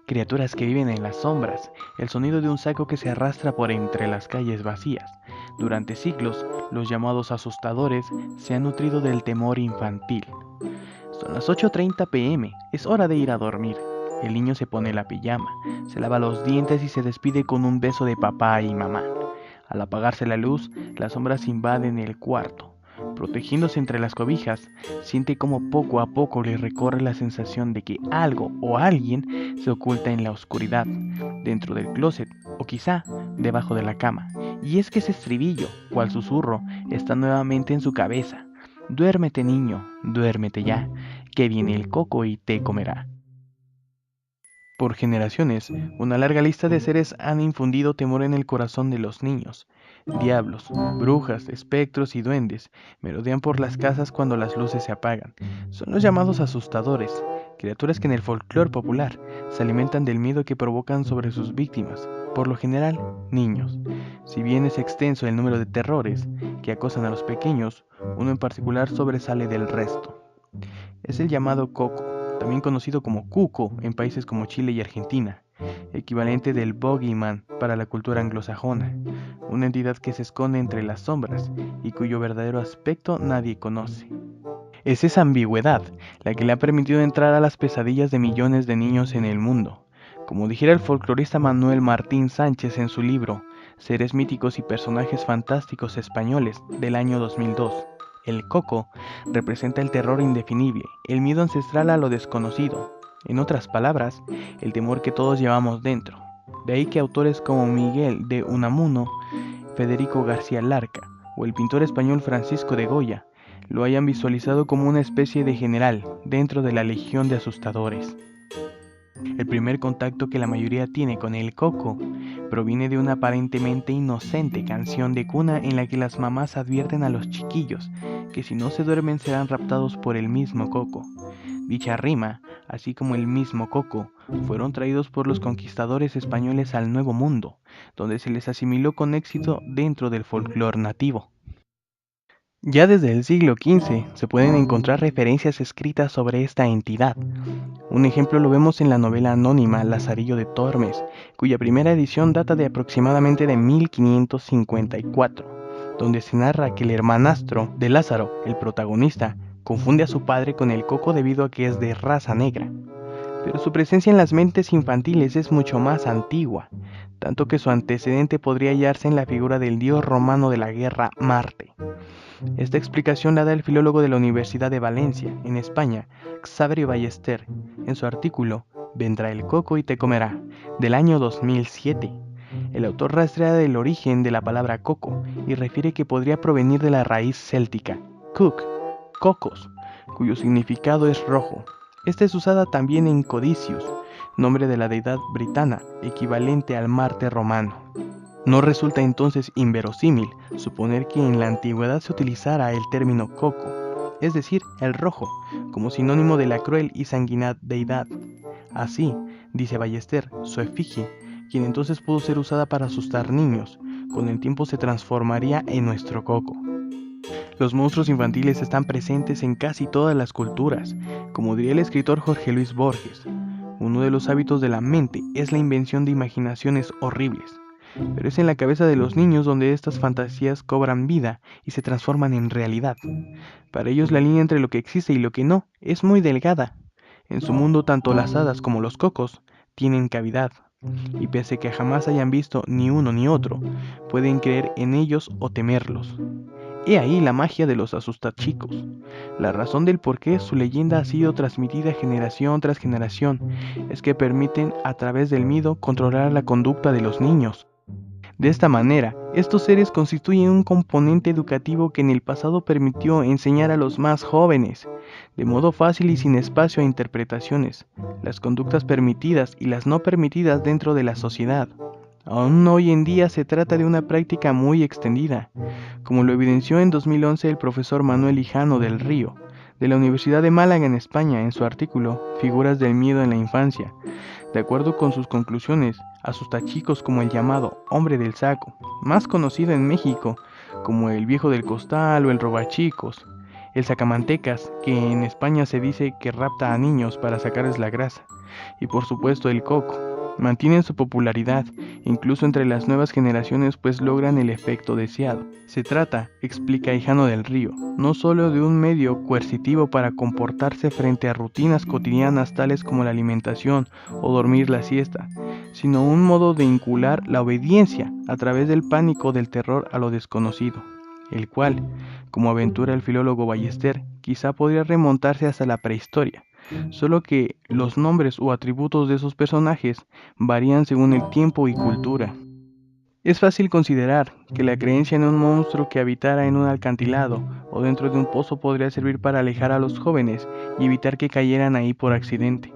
criaturas que viven en las sombras, el sonido de un saco que se arrastra por entre las calles vacías. Durante siglos, los llamados asustadores se han nutrido del temor infantil. Son las 8:30 p.m, es hora de ir a dormir. El niño se pone la pijama, se lava los dientes y se despide con un beso de papá y mamá. Al apagarse la luz, las sombras invaden el cuarto. Protegiéndose entre las cobijas, siente como poco a poco le recorre la sensación de que algo o alguien se oculta en la oscuridad, dentro del closet o quizá debajo de la cama. Y es que ese estribillo, cual susurro, está nuevamente en su cabeza. Duérmete, niño, duérmete ya, que viene el coco y te comerá. Por generaciones, una larga lista de seres han infundido temor en el corazón de los niños. Diablos, brujas, espectros y duendes merodean por las casas cuando las luces se apagan. Son los llamados asustadores, criaturas que en el folclore popular se alimentan del miedo que provocan sobre sus víctimas, por lo general, niños. Si bien es extenso el número de terrores que acosan a los pequeños, uno en particular sobresale del resto. Es el llamado coco, también conocido como cuco en países como Chile y Argentina, equivalente del bogeyman para la cultura anglosajona, una entidad que se esconde entre las sombras y cuyo verdadero aspecto nadie conoce. Es esa ambigüedad la que le ha permitido entrar a las pesadillas de millones de niños en el mundo. Como dijera el folclorista Manuel Martín Sánchez en su libro Seres míticos y personajes fantásticos españoles del año 2002, el coco representa el terror indefinible, el miedo ancestral a lo desconocido. En otras palabras, el temor que todos llevamos dentro. De ahí que autores como Miguel de Unamuno, Federico García Lorca o el pintor español Francisco de Goya lo hayan visualizado como una especie de general dentro de la legión de asustadores. El primer contacto que la mayoría tiene con el coco proviene de una aparentemente inocente canción de cuna en la que las mamás advierten a los chiquillos que si no se duermen serán raptados por el mismo coco. Dicha rima, así como el mismo coco, fueron traídos por los conquistadores españoles al Nuevo Mundo, donde se les asimiló con éxito dentro del folclore nativo. Ya desde el siglo XV se pueden encontrar referencias escritas sobre esta entidad. Un ejemplo lo vemos en la novela anónima Lazarillo de Tormes, cuya primera edición data de aproximadamente de 1554, donde se narra que el hermanastro de Lázaro, el protagonista, confunde a su padre con el coco debido a que es de raza negra. Pero su presencia en las mentes infantiles es mucho más antigua, tanto que su antecedente podría hallarse en la figura del dios romano de la guerra, Marte. Esta explicación la da el filólogo de la Universidad de Valencia, en España, Xavier Ballester, en su artículo Vendrá el coco y te comerá, del año 2007. El autor rastrea el origen de la palabra coco y refiere que podría provenir de la raíz céltica, cook, cocos, cuyo significado es rojo. Esta es usada también en Codicius, nombre de la deidad britana, equivalente al Marte romano. No resulta entonces inverosímil suponer que en la antigüedad se utilizara el término coco, es decir, el rojo, como sinónimo de la cruel y sanguinaria deidad. Así, dice Ballester, su efigie, quien entonces pudo ser usada para asustar niños, con el tiempo se transformaría en nuestro coco. Los monstruos infantiles están presentes en casi todas las culturas, como diría el escritor Jorge Luis Borges. Uno de los hábitos de la mente es la invención de imaginaciones horribles. Pero es en la cabeza de los niños donde estas fantasías cobran vida y se transforman en realidad. Para ellos la línea entre lo que existe y lo que no es muy delgada. En su mundo tanto las hadas como los cocos tienen cavidad, y pese a que jamás hayan visto ni uno ni otro, pueden creer en ellos o temerlos. He ahí la magia de los asustachicos, la razón del por qué su leyenda ha sido transmitida generación tras generación, es que permiten a través del miedo controlar la conducta de los niños. De esta manera, estos seres constituyen un componente educativo que en el pasado permitió enseñar a los más jóvenes, de modo fácil y sin espacio a interpretaciones, las conductas permitidas y las no permitidas dentro de la sociedad. Aún hoy en día se trata de una práctica muy extendida, como lo evidenció en 2011 el profesor Manuel Hijano del Río, de la Universidad de Málaga en España, en su artículo Figuras del miedo en la infancia. De acuerdo con sus conclusiones, asustachicos como el llamado hombre del saco, más conocido en México como el viejo del costal o el robachicos, el sacamantecas, que en España se dice que rapta a niños para sacarles la grasa, y por supuesto el coco. Mantienen su popularidad, incluso entre las nuevas generaciones, pues logran el efecto deseado. Se trata, explica Hijano del Río, no solo de un medio coercitivo para comportarse frente a rutinas cotidianas tales como la alimentación o dormir la siesta, sino un modo de vincular la obediencia a través del pánico del terror a lo desconocido, el cual, como aventura el filólogo Ballester, quizá podría remontarse hasta la prehistoria, solo que los nombres o atributos de esos personajes varían según el tiempo y cultura. Es fácil considerar que la creencia en un monstruo que habitara en un acantilado o dentro de un pozo podría servir para alejar a los jóvenes y evitar que cayeran ahí por accidente.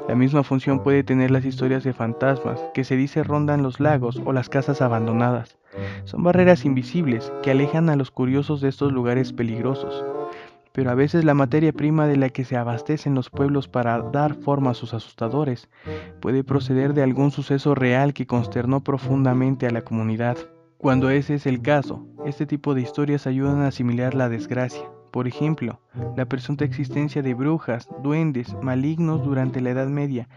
La misma función puede tener las historias de fantasmas que se dice rondan los lagos o las casas abandonadas. Son barreras invisibles que alejan a los curiosos de estos lugares peligrosos. Pero a veces la materia prima de la que se abastecen los pueblos para dar forma a sus asustadores puede proceder de algún suceso real que consternó profundamente a la comunidad. Cuando ese es el caso, este tipo de historias ayudan a asimilar la desgracia. Por ejemplo, la presunta existencia de brujas, duendes, malignos durante la Edad Media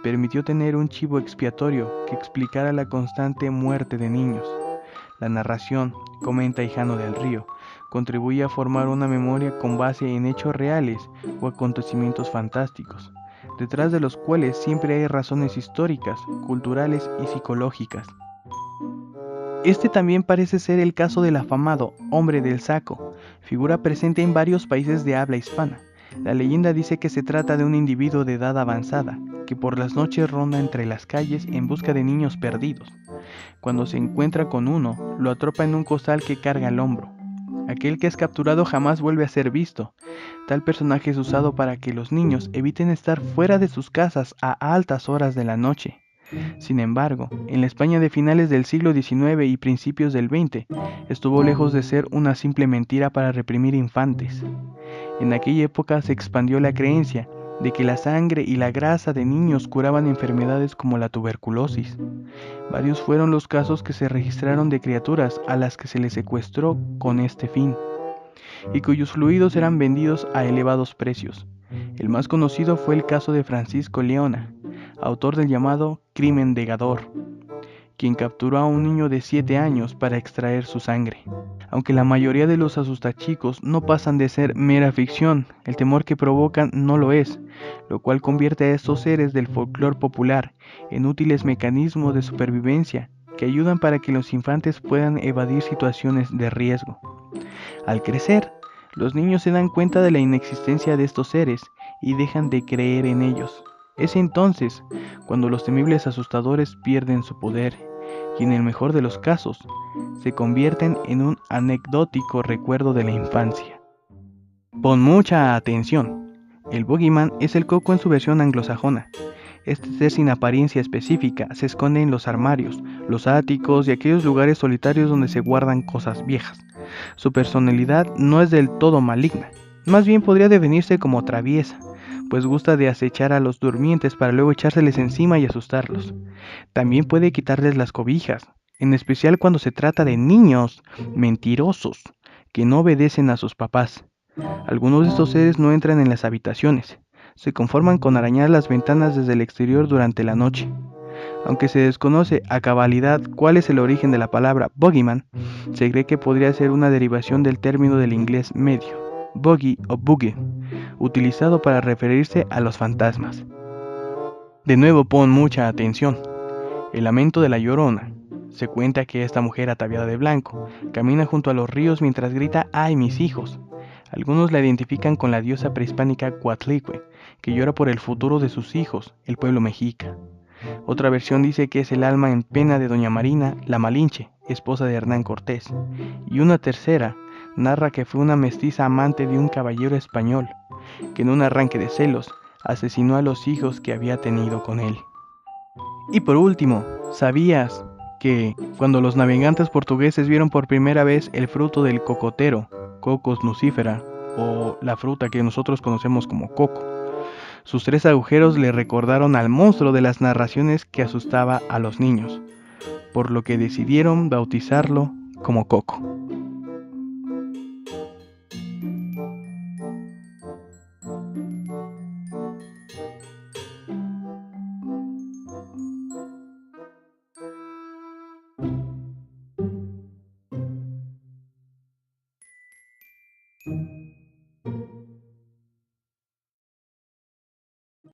permitió tener un chivo expiatorio que explicara la constante muerte de niños. La narración, comenta Hijano del Río, contribuye a formar una memoria con base en hechos reales o acontecimientos fantásticos, detrás de los cuales siempre hay razones históricas, culturales y psicológicas. Este también parece ser el caso del afamado Hombre del Saco, figura presente en varios países de habla hispana. La leyenda dice que se trata de un individuo de edad avanzada, que por las noches ronda entre las calles en busca de niños perdidos. Cuando se encuentra con uno, lo atrapa en un costal que carga al hombro. Aquel que es capturado jamás vuelve a ser visto. Tal personaje es usado para que los niños eviten estar fuera de sus casas a altas horas de la noche. Sin embargo, en la España de finales del siglo XIX y principios del XX, estuvo lejos de ser una simple mentira para reprimir infantes. En aquella época se expandió la creencia de que la sangre y la grasa de niños curaban enfermedades como la tuberculosis. Varios fueron los casos que se registraron de criaturas a las que se les secuestró con este fin, y cuyos fluidos eran vendidos a elevados precios. El más conocido fue el caso de Francisco Leona, autor del llamado Crimen de Gador, quien capturó a un niño de 7 años para extraer su sangre. Aunque la mayoría de los asustachicos no pasan de ser mera ficción, el temor que provocan no lo es, lo cual convierte a estos seres del folclore popular en útiles mecanismos de supervivencia que ayudan para que los infantes puedan evadir situaciones de riesgo. Al crecer, los niños se dan cuenta de la inexistencia de estos seres y dejan de creer en ellos. Es entonces cuando los temibles asustadores pierden su poder y en el mejor de los casos se convierten en un anecdótico recuerdo de la infancia. Pon mucha atención. El Boogeyman es el coco en su versión anglosajona. Este ser sin apariencia específica se esconde en los armarios, los áticos y aquellos lugares solitarios donde se guardan cosas viejas. Su personalidad no es del todo maligna, más bien podría definirse como traviesa, pues gusta de acechar a los durmientes para luego echárseles encima y asustarlos. También puede quitarles las cobijas, en especial cuando se trata de niños mentirosos que no obedecen a sus papás. Algunos de estos seres no entran en las habitaciones, se conforman con arañar las ventanas desde el exterior durante la noche. Aunque se desconoce a cabalidad cuál es el origen de la palabra Boogeyman, se cree que podría ser una derivación del término del inglés medio, boogie o boogie, utilizado para referirse a los fantasmas. De nuevo pon mucha atención. El lamento de la Llorona. Se cuenta que esta mujer ataviada de blanco camina junto a los ríos mientras grita ¡ay mis hijos! Algunos la identifican con la diosa prehispánica Coatlicue, que llora por el futuro de sus hijos, el pueblo mexica. Otra versión dice que es el alma en pena de doña Marina, la Malinche, esposa de Hernán Cortés. Y una tercera narra que fue una mestiza amante de un caballero español, que en un arranque de celos asesinó a los hijos que había tenido con él. Y por último, ¿sabías que cuando los navegantes portugueses vieron por primera vez el fruto del cocotero, Cocos nucifera, o la fruta que nosotros conocemos como coco, sus 3 agujeros le recordaron al monstruo de las narraciones que asustaba a los niños, por lo que decidieron bautizarlo como Coco?